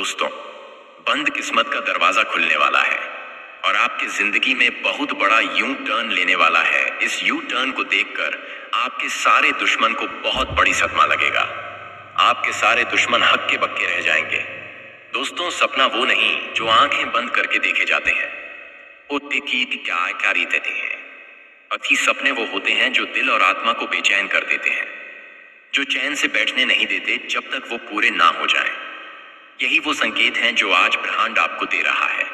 दोस्तों, बंद किस्मत का दरवाजा खुलने वाला है और आपकी जिंदगी में बहुत बड़ा यू टर्न लेने वाला है। इस यू टर्न को देखकर आपके सारे दुश्मन को बहुत बड़ी सदमा लगेगा। आपके सारे दुश्मन हक्के बक्के रह जाएंगे। दोस्तों, सपना वो नहीं जो आंखें बंद करके देखे जाते हैं, वो की क्या कारी देते हैं। अति सपने वो होते हैं जो दिल और आत्मा को बेचैन कर देते हैं, जो चैन से बैठने नहीं देते जब तक वो पूरे ना हो जाएं। यही वो संकेत हैं जो आज ब्रह्मांड आपको दे रहा है।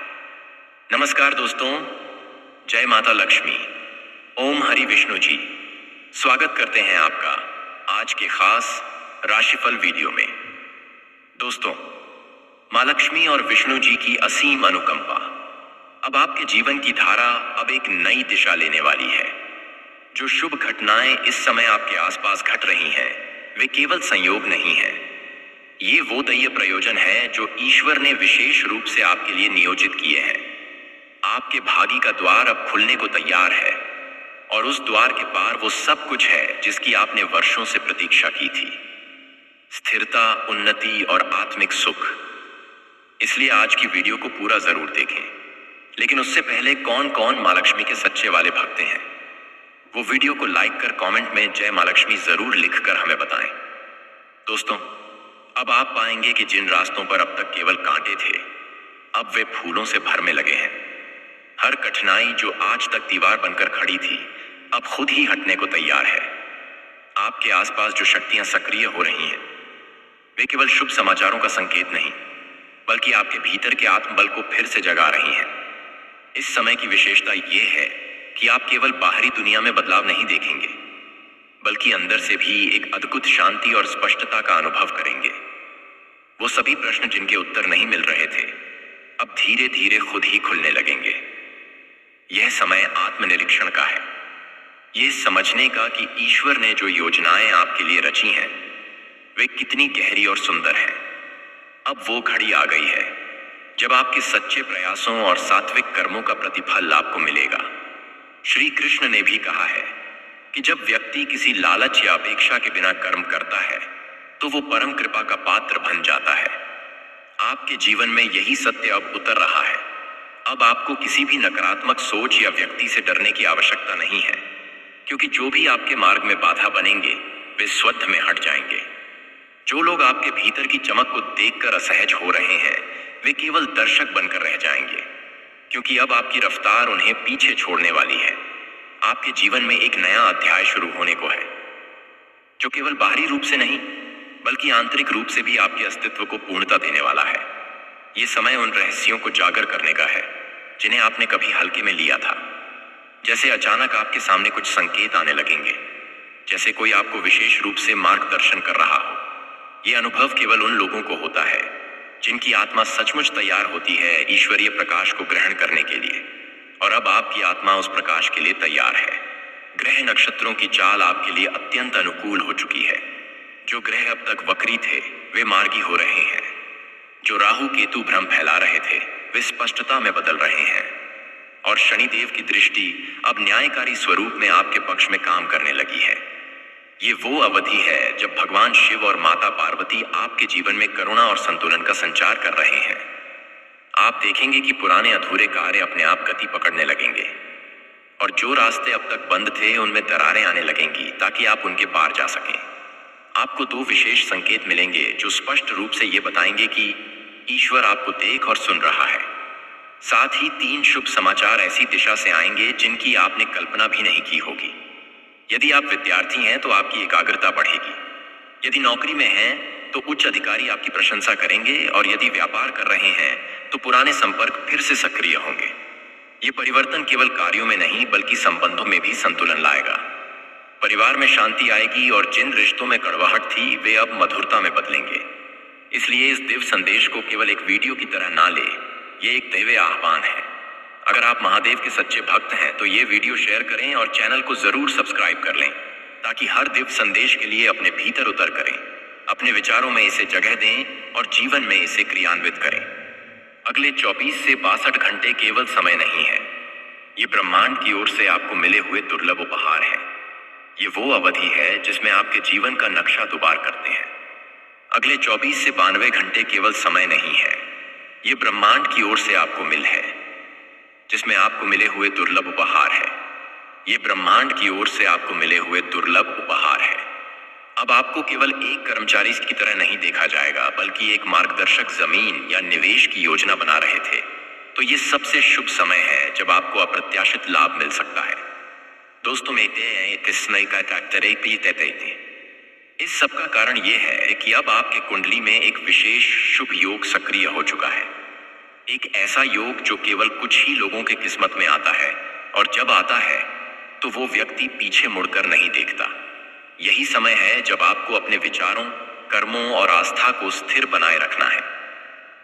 नमस्कार दोस्तों, जय माता लक्ष्मी, ओम हरि विष्णु जी। स्वागत करते हैं आपका आज के खास राशिफल वीडियो में। दोस्तों, मां लक्ष्मी और विष्णु जी की असीम अनुकंपा अब आपके जीवन की धारा अब एक नई दिशा लेने वाली है। जो शुभ घटनाएं इस समय आपके आसपास घट रही हैं, वे केवल संयोग नहीं है। ये वो दैवीय प्रयोजन है जो ईश्वर ने विशेष रूप से आपके लिए नियोजित किए हैं। आपके भाग्य का द्वार अब खुलने को तैयार है और उस द्वार के पार वो सब कुछ है जिसकी आपने वर्षों से प्रतीक्षा की थी। स्थिरता, उन्नति और आत्मिक सुख। इसलिए आज की वीडियो को पूरा जरूर देखें। लेकिन उससे पहले कौन कौन मां लक्ष्मी के सच्चे वाले भक्त हैं, वो वीडियो को लाइक कर कमेंट में जय मां लक्ष्मी जरूर लिखकर हमें बताएं। दोस्तों, अब आप पाएंगे कि जिन रास्तों पर अब तक केवल कांटे थे, अब वे फूलों से भरने लगे हैं। हर कठिनाई जो आज तक दीवार बनकर खड़ी थी, अब खुद ही हटने को तैयार है। आपके आसपास जो शक्तियां सक्रिय हो रही हैं, वे केवल शुभ समाचारों का संकेत नहीं, बल्कि आपके भीतर के आत्मबल को फिर से जगा रही हैं। इस समय की विशेषता यह है कि आप केवल बाहरी दुनिया में बदलाव नहीं देखेंगे, बल्कि अंदर से भी एक अद्भुत शांति और स्पष्टता का अनुभव करेंगे। वो सभी प्रश्न जिनके उत्तर नहीं मिल रहे थे, अब धीरे धीरे खुद ही खुलने लगेंगे। यह समय आत्मनिरीक्षण का है, ये समझने का कि ईश्वर ने जो योजनाएं आपके लिए रची हैं, वे कितनी गहरी और सुंदर हैं। अब वो घड़ी आ गई है जब आपके सच्चे प्रयासों और सात्विक कर्मों का प्रतिफल आपको मिलेगा। श्री कृष्ण ने भी कहा है कि जब व्यक्ति किसी लालच या अपेक्षा के बिना कर्म करता है, तो वो परम कृपा का पात्र बन जाता है। आपके जीवन में यही सत्य अब उतर रहा है। अब आपको किसी भी नकारात्मक सोच या व्यक्ति से डरने की आवश्यकता नहीं है, क्योंकि जो भी आपके मार्ग में बाधा बनेंगे, वे स्वतः में हट जाएंगे। जो लोग आपके भीतर की चमक को देखकर असहज हो रहे हैं, वे केवल दर्शक बनकर रह जाएंगे, क्योंकि अब आपकी रफ्तार उन्हें पीछे छोड़ने वाली है। आपके जीवन में एक नया अध्याय शुरू होने को है, जो केवल बाहरी रूप से नहीं, बल्कि आंतरिक रूप से भी आपके अस्तित्व को पूर्णता देने वाला है। ये समय उन रहस्यों को जागर करने का है जिन्हें आपने कभी हल्के में लिया था। जैसे अचानक आपके सामने कुछ संकेत आने लगेंगे, जैसे कोई आपको विशेष रूप से मार्गदर्शन कर रहा हो। ये अनुभव केवल उन लोगों को होता है जिनकी आत्मा सचमुच तैयार होती है ईश्वरीय प्रकाश को ग्रहण करने के लिए, और अब आपकी आत्मा उस प्रकाश के लिए तैयार है। ग्रह नक्षत्रों की चाल आपके लिए अत्यंत अनुकूल हो चुकी है। जो ग्रह अब तक वक्री थे, वे मार्गी हो रहे हैं। जो राहु केतु भ्रम फैला रहे थे, वे स्पष्टता में बदल रहे हैं। और शनिदेव की दृष्टि अब न्यायकारी स्वरूप में आपके पक्ष में काम करने लगी है। ये वो अवधि है जब भगवान शिव और माता पार्वती आपके जीवन में करुणा और संतुलन का संचार कर रहे हैं। आप देखेंगे कि पुराने अधूरे कार्य अपने आप गति पकड़ने लगेंगे, और जो रास्ते अब तक बंद थे, उनमें दरारें आने लगेंगी ताकि आप उनके पार जा सकें। आपको दो विशेष संकेत मिलेंगे जो स्पष्ट रूप से ये बताएंगे कि ईश्वर आपको देख और सुन रहा है। साथ ही 3 शुभ समाचार ऐसी दिशा से आएंगे जिनकी आपने कल्पना भी नहीं की होगी। यदि आप विद्यार्थी हैं तो आपकी एकाग्रता बढ़ेगी। यदि नौकरी में हैं तो उच्च अधिकारी आपकी प्रशंसा करेंगे, और यदि व्यापार कर रहे हैं तो पुराने संपर्क फिर से सक्रिय होंगे। ये परिवर्तन केवल कार्यों में नहीं, बल्कि संबंधों में भी संतुलन लाएगा। परिवार में शांति आएगी, और जिन रिश्तों में कड़वाहट थी, वे अब मधुरता में बदलेंगे। इसलिए इस दिव्य संदेश को केवल एक वीडियो की तरह ना ले, ये एक दैवीय आह्वान है। अगर आप महादेव के सच्चे भक्त हैं तो ये वीडियो शेयर करें और चैनल को जरूर सब्सक्राइब कर लें, ताकि हर दिव्य संदेश के लिए अपने भीतर उतर करें, अपने विचारों में इसे जगह दें और जीवन में इसे क्रियान्वित करें। अगले 24 से 62 घंटे केवल समय नहीं है, ये ब्रह्मांड की ओर से आपको मिले हुए दुर्लभ उपहार है। ये वो अवधि है जिसमें आपके जीवन का नक्शा दुबार करते हैं। अगले 24 से 92 घंटे केवल समय नहीं है, ये ब्रह्मांड की ओर से आपको मिल है, जिसमें आपको मिले हुए दुर्लभ उपहार है। ये ब्रह्मांड की ओर से आपको मिले हुए दुर्लभ उपहार है। अब आपको केवल एक कर्मचारी की तरह नहीं देखा जाएगा, बल्कि एक मार्गदर्शक जमीन या निवेश की योजना बना रहे थे। तो ये सबसे शुभ समय है जब आपको अप्रत्याशित लाभ मिल सकता है। दोस्तों, इस सब का कारण यह है कि अब आपके कुंडली में एक विशेष शुभ योग सक्रिय हो चुका है। एक ऐसा योग जो केवल कुछ ही लोगों के किस्मत में आता है, और जब आता है तो वो व्यक्ति पीछे मुड़कर नहीं देखता। यही समय है जब आपको अपने विचारों, कर्मों और आस्था को स्थिर बनाए रखना है।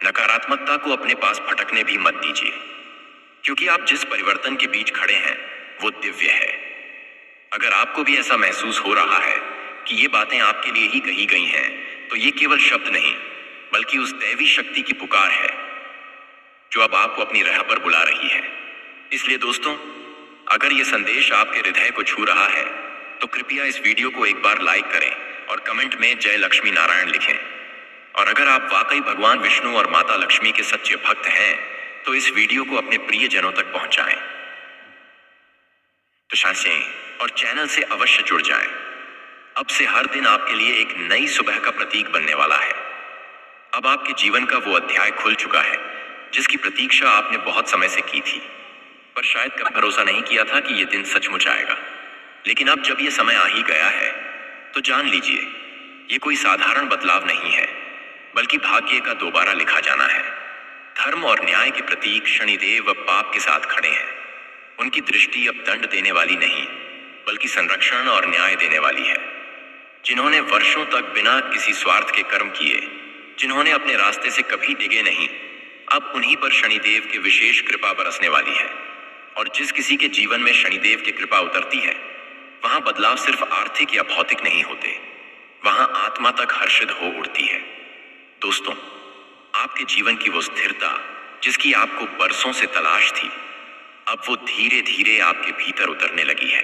नकारात्मकता को अपने पास भटकने भी मत दीजिए, क्योंकि आप जिस परिवर्तन के बीच खड़े हैं वो दिव्य है। अगर आपको भी ऐसा महसूस हो रहा है कि ये बातें आपके लिए ही कही गई हैं, तो ये केवल शब्द नहीं, बल्कि उस दैवी शक्ति की पुकार है जो अब आपको अपनी राह पर बुला रही है। इसलिए दोस्तों, अगर ये संदेश आपके हृदय को छू रहा है तो कृपया इस वीडियो को एक बार लाइक करें और कमेंट में जय लक्ष्मी नारायण लिखें। और अगर आप वाकई भगवान विष्णु और माता लक्ष्मी के सच्चे भक्त हैं तो इस वीडियो को अपने प्रियजनों तक पहुंचाएं। तो शांसें और चैनल से अवश्य जुड़ जाएं। अब से हर दिन आपके लिए एक नई सुबह का प्रतीक बनने वाला है। अब आपके जीवन का वो अध्याय खुल चुका है जिसकी प्रतीक्षा आपने बहुत समय से की थी, पर शायद कभी भरोसा नहीं किया था कि ये दिन सचमुच आएगा। लेकिन अब जब ये समय आ ही गया है तो जान लीजिए, ये कोई साधारण बदलाव नहीं है, बल्कि भाग्य का दोबारा लिखा जाना है। धर्म और न्याय के प्रतीक शनिदेव अब पाप के साथ खड़े हैं। उनकी दृष्टि अब दंड देने वाली नहीं, बल्कि संरक्षण और न्याय देने वाली है। जिन्होंने वर्षों तक बिना किसी स्वार्थ के कर्म किए, जिन्होंने अपने रास्ते से कभी डिगे नहीं, अब उन्हीं पर शनिदेव की विशेष कृपा बरसने वाली है। और जिस किसी के जीवन में शनिदेव की कृपा उतरती है, वहां बदलाव सिर्फ आर्थिक या भौतिक नहीं होते, वहां आत्मा तक हर्षित हो उठती है। दोस्तों, आपके जीवन की वो स्थिरता जिसकी आपको बरसों से तलाश थी, अब वो धीरे धीरे आपके भीतर उतरने लगी है।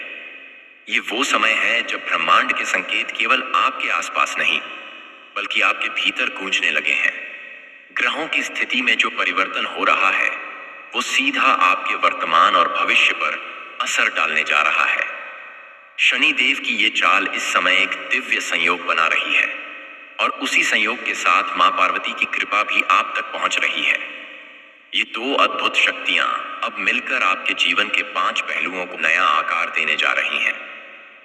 ये वो समय है जब ब्रह्मांड के संकेत केवल आपके आसपास नहीं, बल्कि आपके भीतर गूंजने लगे हैं। ग्रहों की स्थिति में जो परिवर्तन हो रहा है वो सीधा आपके वर्तमान और भविष्य पर असर डालने जा रहा है। शनि देव की ये चाल इस समय एक दिव्य संयोग बना रही है, और उसी संयोग के साथ मां पार्वती की कृपा भी आप तक पहुंच रही है। ये दो अद्भुत शक्तियां अब मिलकर आपके जीवन के 5 पहलुओं को नया आकार देने जा रही हैं।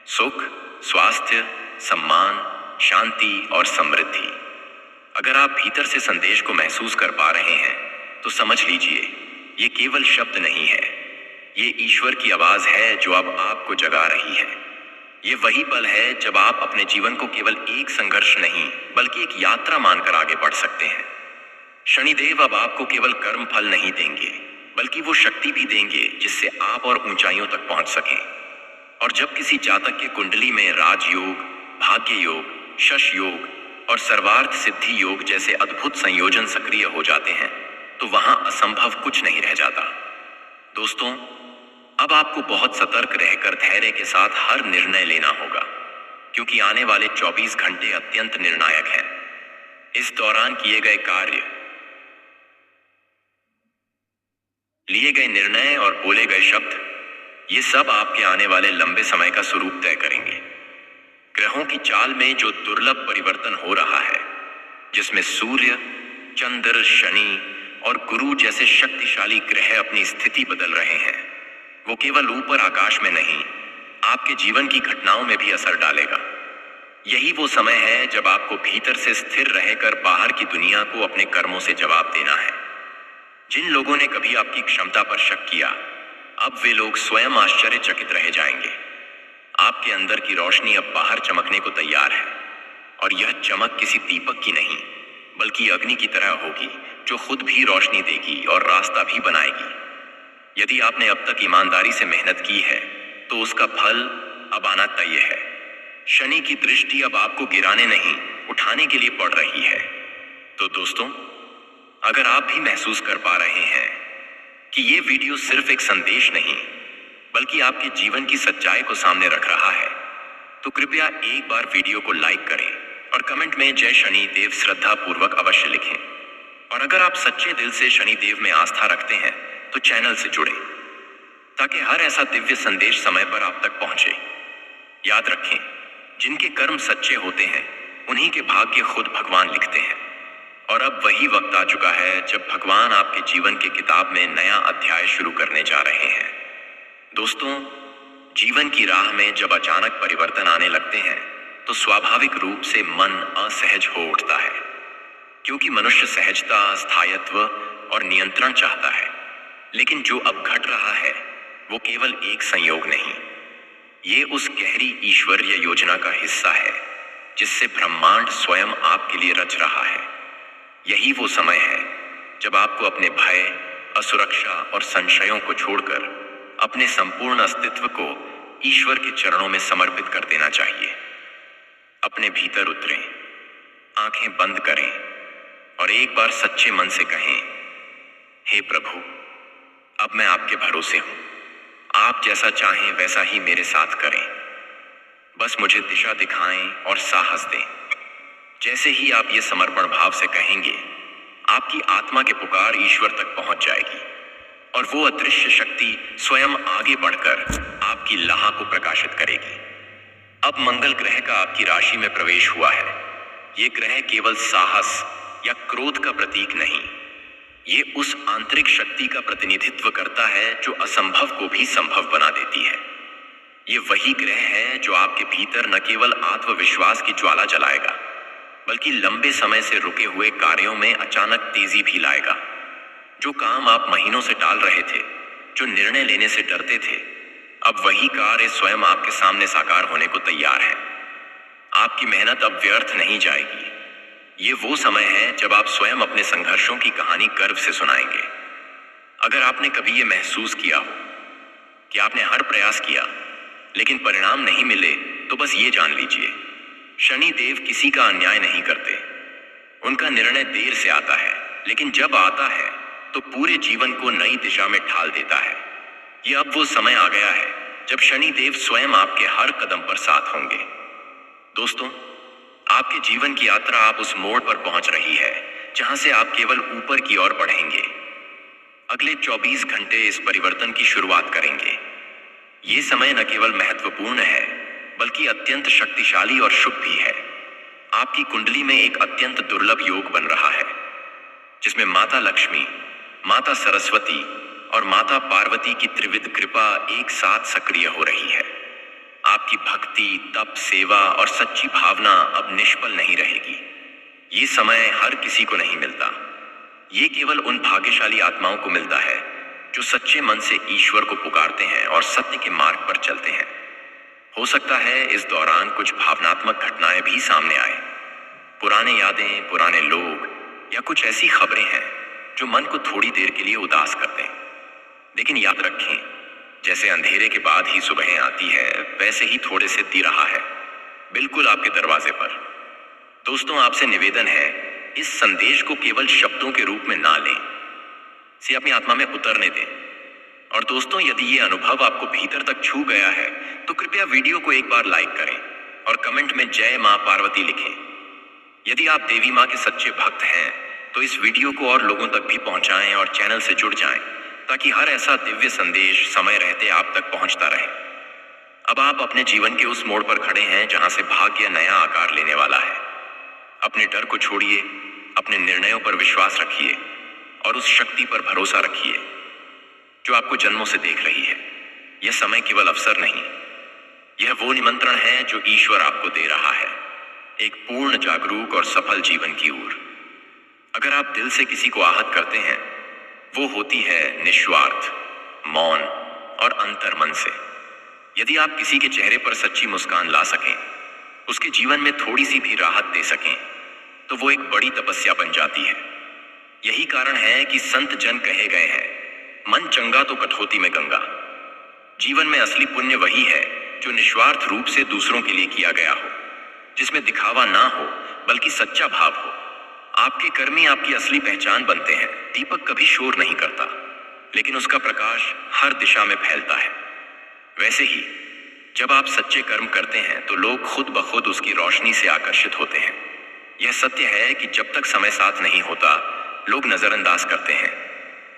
सुख, स्वास्थ्य, सम्मान, शांति और समृद्धि। अगर आप भीतर से संदेश को महसूस कर पा रहे हैं तो समझ लीजिए, ये केवल शब्द नहीं है, ये ईश्वर की आवाज है जो अब आपको जगा रही है। ये वही पल है जब आप अपने जीवन को केवल एक संघर्ष नहीं, बल्कि एक यात्रा मानकर आगे बढ़ सकते हैं। शनिदेव अब आपको केवल कर्म फल नहीं देंगे, बल्कि वो शक्ति भी देंगे जिससे आप और ऊंचाइयों तक पहुंच सकें। और जब किसी जातक के कुंडली में राजयोग, भाग्य योग, शश योग और सर्वार्थ सिद्धि योग जैसे अद्भुत संयोजन सक्रिय हो जाते हैं, तो वहां असंभव कुछ नहीं रह जाता। दोस्तों, अब आपको बहुत सतर्क रहकर धैर्य के साथ हर निर्णय लेना होगा, क्योंकि आने वाले 24 घंटे अत्यंत निर्णायक हैं। इस दौरान किए गए कार्य, लिए गए निर्णय और बोले गए शब्द, ये सब आपके आने वाले लंबे समय का स्वरूप तय करेंगे। ग्रहों की चाल में जो दुर्लभ परिवर्तन हो रहा है, जिसमें सूर्य, चंद्र, शनि और गुरु जैसे शक्तिशाली ग्रह अपनी स्थिति बदल रहे हैं, वो केवल ऊपर आकाश में नहीं, आपके जीवन की घटनाओं में भी असर डालेगा। यही वो समय है जब आपको भीतर से स्थिर रहकर बाहर की दुनिया को अपने कर्मों से जवाब देना है। जिन लोगों ने कभी आपकी क्षमता पर शक किया, अब वे लोग स्वयं आश्चर्यचकित रह जाएंगे। आपके अंदर की रोशनी अब बाहर चमकने को तैयार है, और यह चमक किसी दीपक की नहीं, बल्कि अग्नि की तरह होगी जो खुद भी रोशनी देगी और रास्ता भी बनाएगी। यदि आपने अब तक ईमानदारी से मेहनत की है तो उसका फल अब आना तय है। शनि की दृष्टि अब आपको गिराने नहीं, उठाने के लिए पड़ रही है। तो दोस्तों, अगर आप भी महसूस कर पा रहे हैं कि ये वीडियो सिर्फ एक संदेश नहीं, बल्कि आपके जीवन की सच्चाई को सामने रख रहा है, तो कृपया एक बार वीडियो को लाइक करें और कमेंट में जय शनि देव श्रद्धा पूर्वक अवश्य लिखें। और अगर आप सच्चे दिल से शनि देव में आस्था रखते हैं तो चैनल से जुड़ें ताकि हर ऐसा दिव्य संदेश समय पर आप तक पहुंचे। याद रखें, जिनके कर्म सच्चे होते हैं उन्हीं के भाग्य खुद भगवान लिखते हैं। और अब वही वक्त आ चुका है जब भगवान आपके जीवन की किताब में नया अध्याय शुरू करने जा रहे हैं। दोस्तों, जीवन की राह में जब अचानक परिवर्तन आने लगते हैं तो स्वाभाविक रूप से मन असहज हो उठता है, क्योंकि मनुष्य सहजता, स्थायित्व और नियंत्रण चाहता है। लेकिन जो अब घट रहा है वो केवल एक संयोग नहीं, ये उस गहरी ईश्वरीय योजना का हिस्सा है जिससे ब्रह्मांड स्वयं आपके लिए रच रहा है। यही वो समय है जब आपको अपने भय, असुरक्षा और संशयों को छोड़कर अपने संपूर्ण अस्तित्व को ईश्वर के चरणों में समर्पित कर देना चाहिए। अपने भीतर उतरें, आंखें बंद करें और एक बार सच्चे मन से कहें, हे प्रभु, अब मैं आपके भरोसे हूं। आप जैसा चाहें वैसा ही मेरे साथ करें। बस मुझे दिशा दिखाएं और साहस दें। जैसे ही आप ये समर्पण भाव से कहेंगे, आपकी आत्मा के पुकार ईश्वर तक पहुंच जाएगी और वो अदृश्य शक्ति स्वयं आगे बढ़कर आपकी लाह को प्रकाशित करेगी। अब मंगल ग्रह का आपकी राशि में प्रवेश हुआ है। ये ग्रह केवल साहस या क्रोध का प्रतीक नहीं, ये उस आंतरिक शक्ति का प्रतिनिधित्व करता है जो असंभव को भी संभव बना देती है। ये वही ग्रह है जो आपके भीतर न केवल आत्मविश्वास की ज्वाला जलाएगा, बल्कि लंबे समय से रुके हुए कार्यों में अचानक तेजी भी लाएगा। जो काम आप महीनों से टाल रहे थे, जो निर्णय लेने से डरते थे, अब वही कार्य स्वयं आपके सामने साकार होने को तैयार है। आपकी मेहनत अब व्यर्थ नहीं जाएगी। ये वो समय है जब आप स्वयं अपने संघर्षों की कहानी गर्व से सुनाएंगे। अगर आपने कभी ये महसूस किया हो कि आपने हर प्रयास किया लेकिन परिणाम नहीं मिले, तो बस ये जान लीजिए, शनि देव किसी का अन्याय नहीं करते। उनका निर्णय देर से आता है, लेकिन जब आता है तो पूरे जीवन को नई दिशा में ढाल देता है। ये अब वो समय आ गया है जब शनि देव स्वयं आपके हर कदम पर साथ होंगे। दोस्तों, आपके जीवन की यात्रा आप उस मोड़ पर पहुंच रही है जहां से आप केवल ऊपर की ओर बढ़ेंगे। अगले 24 घंटे इस परिवर्तन की शुरुआत करेंगे। ये समय न केवल महत्वपूर्ण है बल्कि अत्यंत शक्तिशाली और शुभ भी है। आपकी कुंडली में एक अत्यंत दुर्लभ योग बन रहा है जिसमें माता लक्ष्मी, माता सरस्वती और माता पार्वती की त्रिविध कृपा एक साथ सक्रिय हो रही है। आपकी भक्ति, तप, सेवा और सच्ची भावना अब निष्फल नहीं रहेगी। ये समय हर किसी को नहीं मिलता। ये केवल उन भाग्यशाली आत्माओं को मिलता है जो सच्चे मन से ईश्वर को पुकारते हैं और सत्य के मार्ग पर चलते हैं। हो सकता है इस दौरान कुछ भावनात्मक घटनाएं भी सामने आए। पुराने यादें, पुराने लोग या कुछ ऐसी खबरें हैं जो मन को थोड़ी देर के लिए उदास कर दें। लेकिन याद रखें, जैसे अंधेरे के बाद ही सुबह आती है, वैसे ही थोड़े से दी रहा है, बिल्कुल आपके दरवाजे पर। दोस्तों, आपसे निवेदन है, इस संदेश को केवल शब्दों के रूप में ना लें, इसे अपनी आत्मा में उतरने दें। और दोस्तों, यदि ये अनुभव आपको भीतर तक छू गया है तो कृपया वीडियो को एक बार लाइक करें और कमेंट में जय मां पार्वती लिखें। यदि आप देवी मां के सच्चे भक्त हैं तो इस वीडियो को और लोगों तक भी पहुंचाएं और चैनल से जुड़ जाएं ताकि हर ऐसा दिव्य संदेश समय रहते आप तक पहुंचता रहे। अब आप अपने जीवन के उस मोड़ पर खड़े हैं जहां से भाग्य नया आकार लेने वाला है। अपने डर को छोड़िए, अपने निर्णयों पर विश्वास रखिए और उस शक्ति पर भरोसा रखिए जो आपको जन्मों से देख रही है। यह समय केवल अवसर नहीं, यह वो निमंत्रण है जो ईश्वर आपको दे रहा है, एक पूर्ण, जागरूक और सफल जीवन की ओर। अगर आप दिल से किसी को आहत करते हैं, वो होती है निस्वार्थ, मौन और अंतर्मन से। यदि आप किसी के चेहरे पर सच्ची मुस्कान ला सकें, उसके जीवन में थोड़ी सी भी राहत दे सकें, तो वो एक बड़ी तपस्या बन जाती है। यही कारण है कि संत जन कहे गए हैं, मन चंगा तो कठौती में गंगा। जीवन में असली पुण्य वही है जो निस्वार्थ रूप से दूसरों के लिए किया गया हो, जिसमें दिखावा ना हो बल्कि सच्चा भाव हो। आपके कर्म ही आपकी असली पहचान बनते हैं। दीपक कभी शोर नहीं करता, लेकिन उसका प्रकाश हर दिशा में फैलता है। वैसे ही जब आप सच्चे कर्म करते हैं तो लोग खुद ब खुद उसकी रोशनी से आकर्षित होते हैं। यह सत्य है कि जब तक समय साथ नहीं होता, लोग नजरअंदाज करते हैं,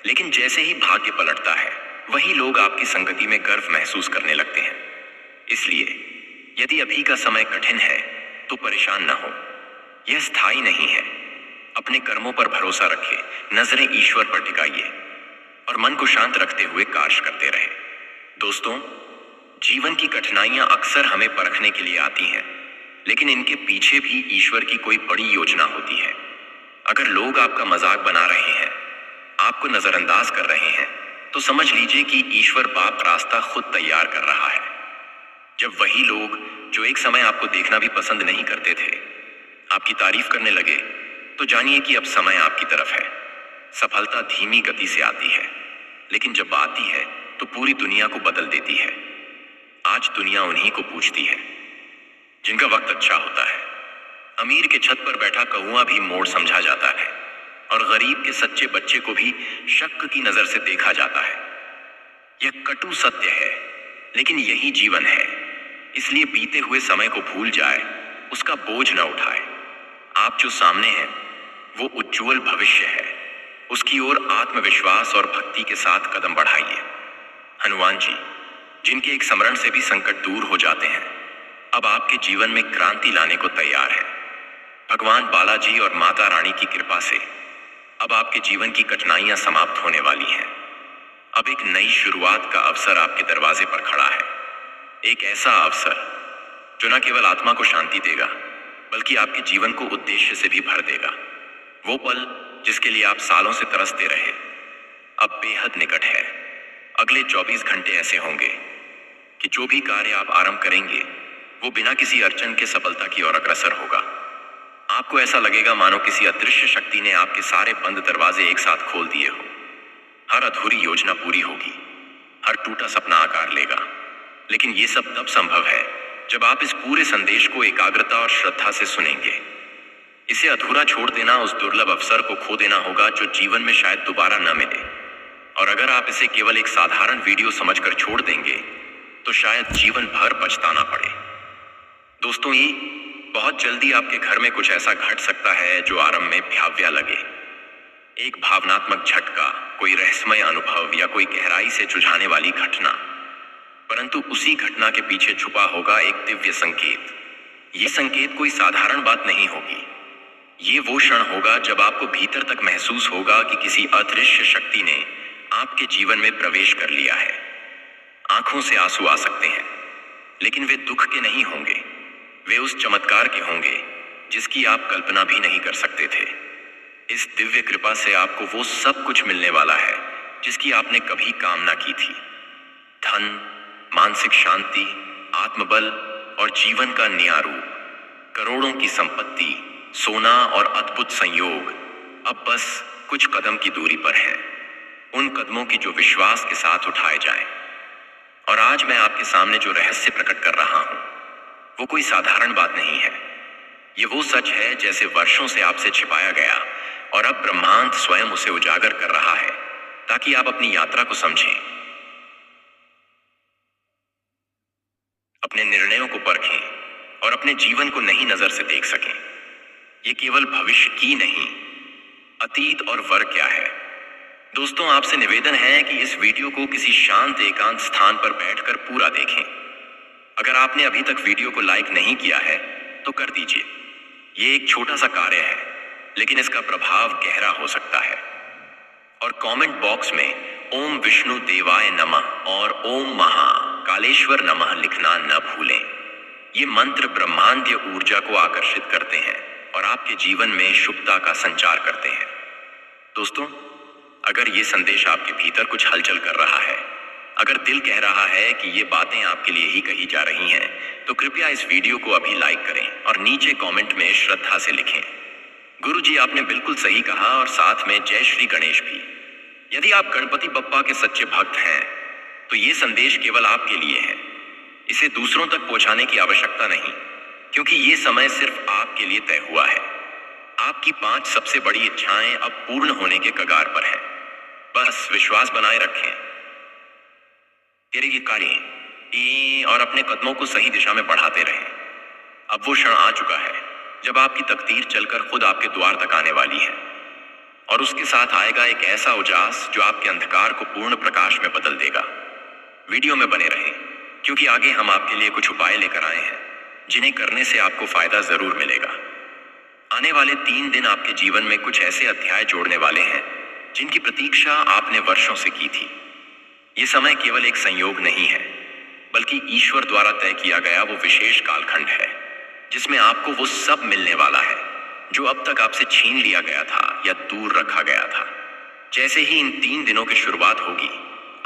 लेकिन जैसे ही भाग्य पलटता है, वही लोग आपकी संगति में गर्व महसूस करने लगते हैं। इसलिए यदि अभी का समय कठिन है तो परेशान न हो, यह स्थायी नहीं है। अपने कर्मों पर भरोसा रखिए, नजरें ईश्वर पर टिकाइए और मन को शांत रखते हुए कार्य करते रहे। दोस्तों, जीवन की कठिनाइयां अक्सर हमें परखने के लिए आती हैं, लेकिन इनके पीछे भी ईश्वर की कोई बड़ी योजना होती है। अगर लोग आपका मजाक बना रहे हैं, आपको नजरअंदाज कर रहे हैं, तो समझ लीजिए कि ईश्वर बाप रास्ता खुद तैयार कर रहा है। जब वही लोग जो एक समय आपको देखना भी पसंद नहीं करते थे, आपकी तारीफ करने लगे, तो जानिए कि अब समय आपकी तरफ है। सफलता धीमी गति से आती है, लेकिन जब आती है तो पूरी दुनिया को बदल देती है। आज दुनिया उन्हीं को पूछती है जिनका वक्त अच्छा होता है। अमीर के छत पर बैठा कौवा भी मोड़ समझा जाता है और गरीब के सच्चे बच्चे को भी शक की नजर से देखा जाता है। यह कटु सत्य है, लेकिन यही जीवन है। इसलिए बीते हुए समय को भूल जाए, उसका बोझ न उठाए। आप जो सामने हैं वो उज्जवल भविष्य है। उसकी ओर आत्मविश्वास और भक्ति के साथ कदम बढ़ाइए। हनुमान जी, जिनके एक स्मरण से भी संकट दूर हो जाते हैं, अब आपके जीवन में क्रांति लाने को तैयार है। भगवान बालाजी और माता रानी की कृपा से अब आपके जीवन की कठिनाइयां समाप्त होने वाली हैं। अब एक नई शुरुआत का अवसर आपके दरवाजे पर खड़ा है। एक ऐसा अवसर जो न केवल आत्मा को शांति देगा, बल्कि आपके जीवन को उद्देश्य से भी भर देगा। वो पल जिसके लिए आप सालों से तरसते रहे, अब बेहद निकट है। अगले 24 घंटे ऐसे होंगे कि जो भी कार्य आप आरंभ करेंगे, वो बिना किसी अड़चन के सफलता की ओर अग्रसर होगा। आपको ऐसा लगेगा मानो किसी अदृश्य शक्ति ने आपके सारे बंद दरवाजे एक साथ खोल दिए हो। हर अधूरी योजना पूरी होगी, हर टूटा सपना आकार लेगा। लेकिन ये सब तब संभव है जब आप इस पूरे संदेश को एकाग्रता और श्रद्धा से सुनेंगे। इसे अधूरा छोड़ देना उस दुर्लभ अवसर को खो देना होगा जो जीवन में शायद दोबारा न मिले। और अगर आप इसे केवल एक साधारण वीडियो समझकर छोड़ देंगे, तो शायद जीवन भर पछताना पड़े। दोस्तों, ये बहुत जल्दी आपके घर में कुछ ऐसा घट सकता है जो आरंभ में भयाव्य लगे। एक भावनात्मक झटका, कोई रहस्यमय अनुभव या कोई गहराई से चुझाने वाली घटना। परंतु उसी घटना के पीछे छुपा होगा एक दिव्य संकेत। ये संकेत कोई साधारण बात नहीं होगी। ये वो क्षण होगा जब आपको भीतर तक महसूस होगा कि किसी अदृश्य शक्ति ने आपके जीवन में प्रवेश कर लिया है। आंखों से आंसू आ सकते हैं, लेकिन वे दुख के नहीं होंगे। वे उस चमत्कार के होंगे जिसकी आप कल्पना भी नहीं कर सकते थे। इस दिव्य कृपा से आपको वो सब कुछ मिलने वाला है जिसकी आपने कभी कामना की थी। धन, मानसिक शांति, आत्मबल और जीवन का नया रूप, करोड़ों की संपत्ति, सोना और अद्भुत संयोग अब बस कुछ कदम की दूरी पर है। उन कदमों की जो विश्वास के साथ उठाए जाएं। और आज मैं आपके सामने जो रहस्य प्रकट कर रहा हूं, वो कोई साधारण बात नहीं है। ये वो सच है जैसे वर्षों से आपसे छिपाया गया, और अब ब्रह्मांड स्वयं उसे उजागर कर रहा है ताकि आप अपनी यात्रा को समझें, अपने निर्णयों को परखें और अपने जीवन को नई नजर से देख सकें। ये केवल भविष्य की नहीं, अतीत और वर्ग क्या है। दोस्तों, आपसे निवेदन है कि इस वीडियो को किसी शांत एकांत स्थान पर बैठकर पूरा देखें। अगर आपने अभी तक वीडियो को लाइक नहीं किया है तो कर दीजिए। ये एक छोटा सा कार्य है, लेकिन इसका प्रभाव गहरा हो सकता है। और कमेंट बॉक्स में ओम विष्णु देवाय नमः और ओम महाकालेश्वर नमः लिखना न भूलें। ये मंत्र ब्रह्मांडीय ऊर्जा को आकर्षित करते हैं और आपके जीवन में शुभता का संचार करते हैं। दोस्तों, अगर ये संदेश आपके भीतर कुछ हलचल कर रहा है, अगर दिल कह रहा है कि ये बातें आपके लिए ही कही जा रही हैं, तो कृपया इस वीडियो को अभी लाइक करें और नीचे कमेंट में श्रद्धा से लिखें, गुरु जी आपने बिल्कुल सही कहा, और साथ में जय श्री गणेश भी। यदि आप गणपति बप्पा के सच्चे भक्त हैं, तो ये संदेश केवल आपके लिए है। इसे दूसरों तक पहुंचाने की आवश्यकता नहीं, क्योंकि ये समय सिर्फ आपके लिए तय हुआ है। आपकी 5 सबसे बड़ी इच्छाएं अब पूर्ण होने के कगार पर हैं। बस विश्वास बनाए रखें, तेरे ये कार्य और अपने कदमों को सही दिशा में बढ़ाते रहें। अब वो क्षण आ चुका है जब आपकी तकदीर चलकर खुद आपके द्वार तक आने वाली है, और उसके साथ आएगा एक ऐसा उजास जो आपके अंधकार को पूर्ण प्रकाश में बदल देगा। वीडियो में बने रहें, क्योंकि आगे हम आपके लिए कुछ उपाय लेकर आए हैं जिन्हें करने से आपको फायदा जरूर मिलेगा। आने वाले 3 दिन आपके जीवन में कुछ ऐसे अध्याय जोड़ने वाले हैं जिनकी प्रतीक्षा आपने वर्षों से की थी। ये समय केवल एक संयोग नहीं है, बल्कि ईश्वर द्वारा तय किया गया वो विशेष कालखंड है जिसमें आपको वो सब मिलने वाला है जो अब तक आपसे छीन लिया गया था या दूर रखा गया था। जैसे ही इन 3 दिनों की शुरुआत होगी,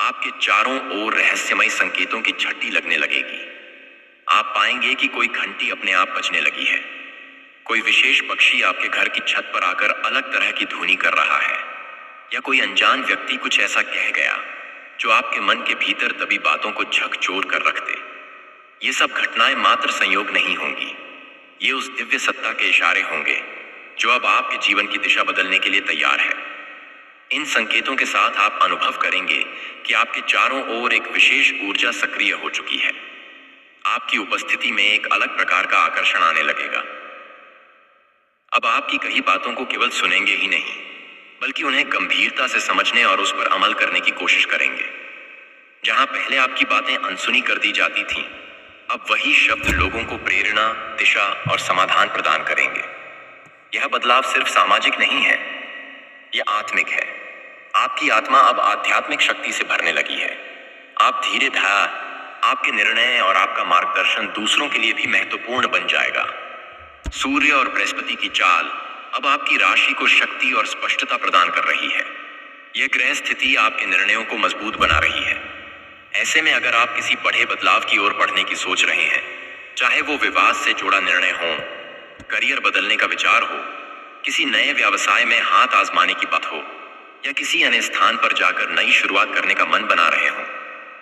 आपके चारों ओर रहस्यमय संकेतों की छट्टी लगने लगेगी। आप पाएंगे कि कोई घंटी अपने आप बजने लगी है, कोई विशेष पक्षी आपके घर की छत पर आकर अलग तरह की धुनी कर रहा है, या कोई अनजान व्यक्ति कुछ ऐसा कह गया जो आपके मन के भीतर दबी बातों को झकझोर कर रख दे। ये सब घटनाएं मात्र संयोग नहीं होंगी, ये उस दिव्य सत्ता के इशारे होंगे जो अब आपके जीवन की दिशा बदलने के लिए तैयार है। इन संकेतों के साथ आप अनुभव करेंगे कि आपके चारों ओर एक विशेष ऊर्जा सक्रिय हो चुकी है। आपकी उपस्थिति में एक अलग प्रकार का आकर्षण आने लगेगा। अब आपकी कही बातों को केवल सुनेंगे ही नहीं, बल्कि उन्हें गंभीरता से समझने और उस पर अमल करने की कोशिश करेंगे। जहां पहले आपकी बातें अनसुनी कर दी जाती थीं, अब वही शब्द लोगों को प्रेरणा, दिशा और समाधान प्रदान करेंगे। यह बदलाव सिर्फ सामाजिक नहीं है, यह आत्मिक है। आपकी आत्मा अब आध्यात्मिक शक्ति से भरने लगी है। आप धीरे धीरे आपके निर्णय और आपका मार्गदर्शन दूसरों के लिए भी महत्वपूर्ण बन जाएगा। सूर्य और बृहस्पति की चाल अब आपकी राशि को शक्ति और स्पष्टता प्रदान कर रही है। यह ग्रह स्थिति आपके निर्णयों को मजबूत बना रही है। ऐसे में अगर आप किसी बड़े बदलाव की ओर बढ़ने की सोच रहे हैं, चाहे वो विवाद से जुड़ा निर्णय हो, करियर बदलने का विचार हो, किसी नए व्यवसाय में हाथ आजमाने की बात हो, या किसी अन्य स्थान पर जाकर नई शुरुआत करने का मन बना रहे हो,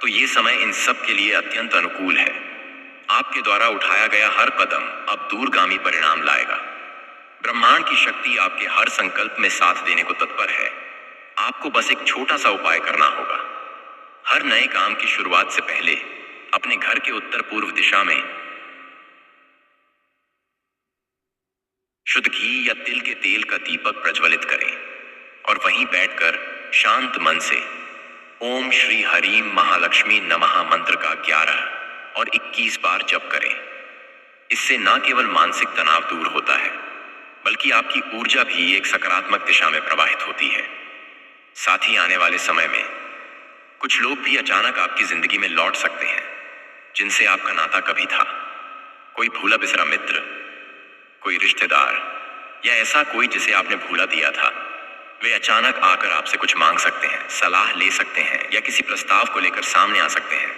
तो ये समय इन सब के लिए अत्यंत अनुकूल है। आपके द्वारा उठाया गया हर कदम अब दूरगामी परिणाम लाएगा। ब्रह्मांड की शक्ति आपके हर संकल्प में साथ देने को तत्पर है। आपको बस एक छोटा सा उपाय करना होगा। हर नए काम की शुरुआत से पहले अपने घर के उत्तर पूर्व दिशा में शुद्ध घी या तिल के तेल का दीपक प्रज्वलित करें और वहीं बैठकर शांत मन से ओम श्री हरीम महालक्ष्मी नमः मंत्र का 11 और 21 बार जप करें। इससे न केवल मानसिक तनाव दूर होता है, बल्कि आपकी ऊर्जा भी एक सकारात्मक दिशा में प्रवाहित होती है। साथ ही आने वाले समय में कुछ लोग भी अचानक आपकी जिंदगी में लौट सकते हैं जिनसे आपका नाता कभी था। कोई भूला बिसरा मित्र, कोई रिश्तेदार, या ऐसा कोई जिसे आपने भूला दिया था, वे अचानक आकर आपसे कुछ मांग सकते हैं, सलाह ले सकते हैं, या किसी प्रस्ताव को लेकर सामने आ सकते हैं।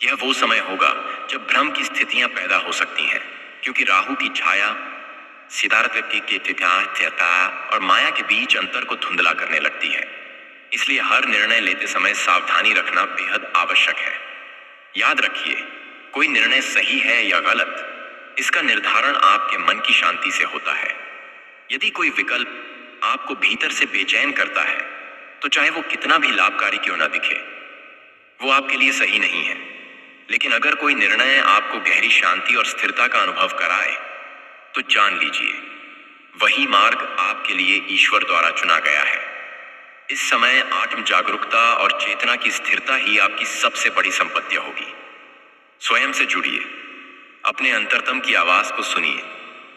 यह वो समय होगा जब भ्रम की स्थितियां पैदा हो सकती हैं, क्योंकि राहु की छाया सिद्धार्थ के और माया के बीच अंतर को धुंधला करने लगती है। इसलिए हर निर्णय लेते समय सावधानी रखना बेहद आवश्यक है। याद रखिए, कोई निर्णय सही है या गलत, इसका निर्धारण आपके मन की शांति से होता है। यदि कोई विकल्प आपको भीतर से बेचैन करता है, तो चाहे वो कितना भी लाभकारी क्यों ना दिखे, वो आपके लिए सही नहीं है। लेकिन अगर कोई निर्णय आपको गहरी शांति और स्थिरता का अनुभव कराए, तो जान लीजिए वही मार्ग आपके लिए ईश्वर द्वारा चुना गया है। इस समय आत्म जागरूकता और चेतना की स्थिरता ही आपकी सबसे बड़ी संपत्ति होगी। स्वयं से जुड़िए, अपने अंतरतम की आवाज को सुनिए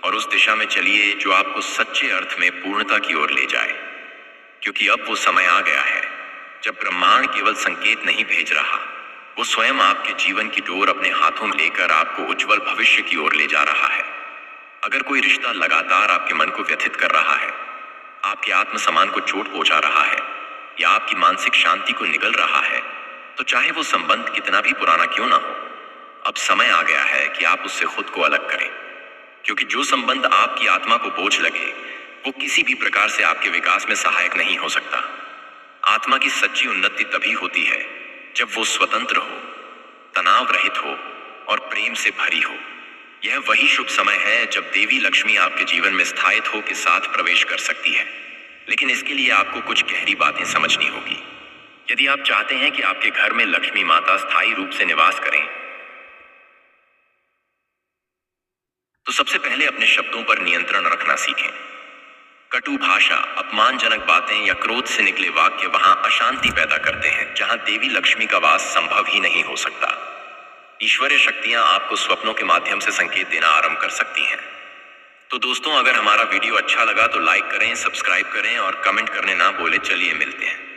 और उस दिशा में चलिए जो आपको सच्चे अर्थ में पूर्णता की ओर ले जाए। क्योंकि अब वो समय आ गया है जब ब्रह्मांड केवल संकेत नहीं भेज रहा, वो स्वयं आपके जीवन की डोर अपने हाथों में लेकर आपको उज्जवल भविष्य की ओर ले जा रहा है। अगर कोई रिश्ता लगातार आपके मन को व्यथित कर रहा है, आपके आत्मसम्मान को चोट पहुंचा रहा है, या आपकी मानसिक शांति को निगल रहा है, तो चाहे वो संबंध कितना भी पुराना क्यों ना हो, अब समय आ गया है कि आप उससे खुद को अलग करें। क्योंकि जो संबंध आपकी आत्मा को बोझ लगे, वो किसी भी प्रकार से आपके विकास में सहायक नहीं हो सकता। आत्मा की सच्ची उन्नति तभी होती है जब वो स्वतंत्र हो, तनाव रहित हो और प्रेम से भरी हो। यह वही शुभ समय है जब देवी लक्ष्मी आपके जीवन में स्थायित्व के साथ प्रवेश कर सकती है। लेकिन इसके लिए आपको कुछ गहरी बातें समझनी होगी। यदि आप चाहते हैं कि आपके घर में लक्ष्मी माता स्थायी रूप से निवास करें, तो सबसे पहले अपने शब्दों पर नियंत्रण रखना सीखें। कटु भाषा, अपमानजनक बातें या क्रोध से निकले वाक्य वहां अशांति पैदा करते हैं जहां देवी लक्ष्मी का वास संभव ही नहीं हो सकता। ईश्वरीय शक्तियां आपको स्वप्नों के माध्यम से संकेत देना आरंभ कर सकती हैं। तो दोस्तों, अगर हमारा वीडियो अच्छा लगा तो लाइक करें, सब्सक्राइब करें और कमेंट करने ना भूलें। चलिए मिलते हैं।